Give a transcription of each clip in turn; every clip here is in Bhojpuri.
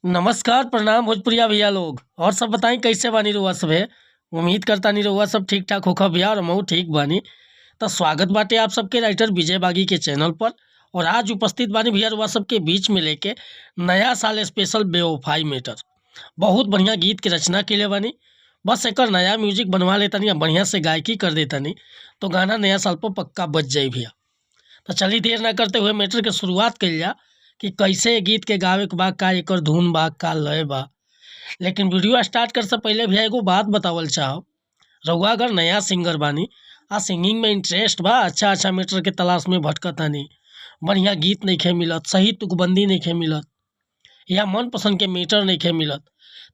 नमस्कार, प्रणाम भोजपुरिया भैया लोग। और सब बताई कैसे बानी रउआ सभे। उम्मीद करता नहीं रउआ सब ठीक ठाक होखा भैया, और हमहू ठीक बानी। तो स्वागत बाटे आप सबके राइटर विजय बागी के चैनल पर। और आज उपस्थित बानी भैया रउआ सबके बीच में लेके नया साल स्पेशल बेवफाई मैटर। बहुत बढ़िया गीत के रचना के बानी। बस एकर नया म्यूजिक बनवा लेतानी, अब बढ़िया से गायकी कर देतानी, तो गाना नया साल पर पक्का बच जाई भैया। तो चलिए देर ना करते हुए मैटर के शुरुआत कइल जा कि कैसे ये गीत के गावे के बा, का एकर धुन बा, का लय बा। लेकिन वीडियो स्टार्ट कर से पहले भैया एगो बात बतावल चाहब। रउआ अगर नया सिंगर बानी आ सिंगिंग में इंटरेस्ट बा, अच्छा मैटर के तलाश में भटकतानी, बढ़िया गीत नइखे मिलत, सही तुकबंदी नइखे मिलत, या मन पसंद के मैटर नइखे मिलत,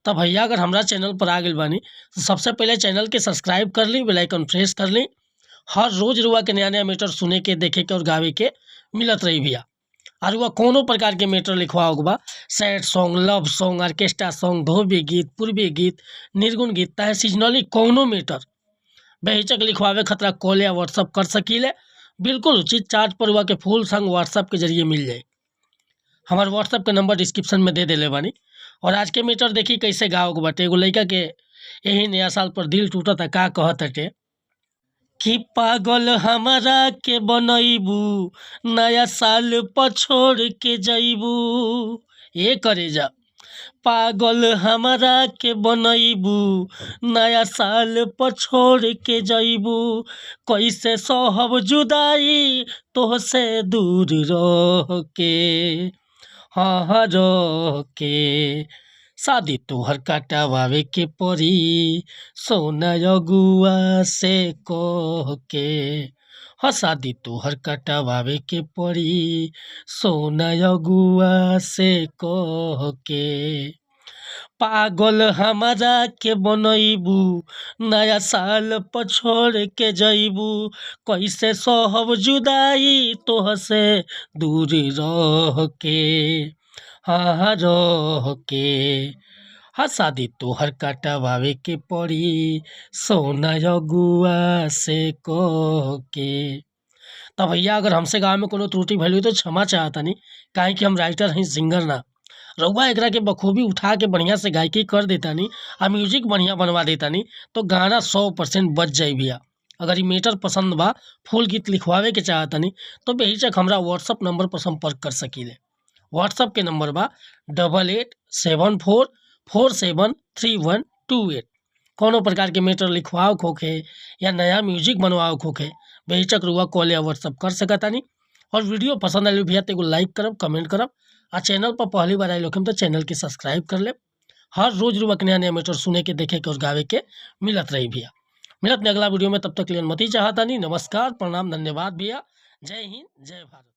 तब भैया अगर हमरा चैनल पर आ गइल बानी तो सबसे पहले चैनल के सब्सक्राइब कर ली, बेल आइकन प्रेस कर ली। हर रोज रुआ के नया नया मैटर सुने के, देखे के और गावे के मिलत रही भैया। और वह कोनो प्रकार के मैटर लिखवाओगे बा, sad song, love song, orchestra song, धोबी गीत, पूर्वी गीत, निर्गुण गीत, चाहे सीजनली कोनो मैटर बेहिचक लिखवावे खतरा कॉल या व्हाट्सअप कर सकीले। बिल्कुल उचित चार्ज पर हुआ के फुल संग व्हाट्सअप के जरिए मिल जाए। हमारे व्हाट्सअप के नंबर डिस्क्रिप्शन में दे देले बानी। और आज के मैटर देखी कैसे गाओगे बाटे। एगो लड़का के यही नया साल पर दिल टूटता, का कहत हटे कि पागल हमारा के बनैबू, नया साल पर छोड़ के जैबू। ये करे जा पागल हमारा के बनैबू, नया साल पर छोड़ के जैबू। कैसे सहब जुदाई तोहसे दूर रह के, हाँ रह के। शादी तोहर काटवावे के पड़ी, सोना अगुआ से कह के। हाँ शादी तोहर काटवावे के पड़ी, सोना अगुआ से कह के। पागल हमारा के बनैबू, नया साल पर छोड़ के जैबू। कैसे सहब जुदाई तोहसे दूर रह के, हाँ रह के। हाँ शादी तोहर काटवावे के पड़ी, सोना अगुआ से कह के। तब भैया अगर हमसे गाँव में कोनो त्रुटि भइल हुई तो क्षमा चाहतानी, काहे कि हम राइटर हैं, सिंगर ना। रउआ एकरा के बखूबी उठा के बढ़िया से गायकी कर देतानी, आ म्यूजिक बढ़िया बनवा देतानी, तो गाना 100% बच जाई भैया। अगर ये मैटर पसंद बा, फुल गीत लिखवावे के चाहतानी, तो बेहिचक हमरा व्हाट्सअप नंबर पर संपर्क कर सकीले। व्हाट्सअप के नंबर बा 8874473128। कोनो प्रकार के मैटर लिखवाओ खोखे या नया म्यूजिक बनवाओ खोखे, बेहिचक रुआ कॉल या व्हाट्सअप कर सकतानी। और वीडियो पसंद आइल भैया तो एगो लाइक करब, कमेंट करब। आ चैनल पर पहली बार आए लोग तो चैनल के सब्सक्राइब कर ले। हर रोज रुआ के नया नया मैटर सुने के, देखे के और गावे के मिलत रही भैया। मिलत में अगला वीडियो में, तब तक लिए अनुमति चाहता नहीं। नमस्कार, प्रणाम, धन्यवाद भैया। जय हिंद, जय भारत।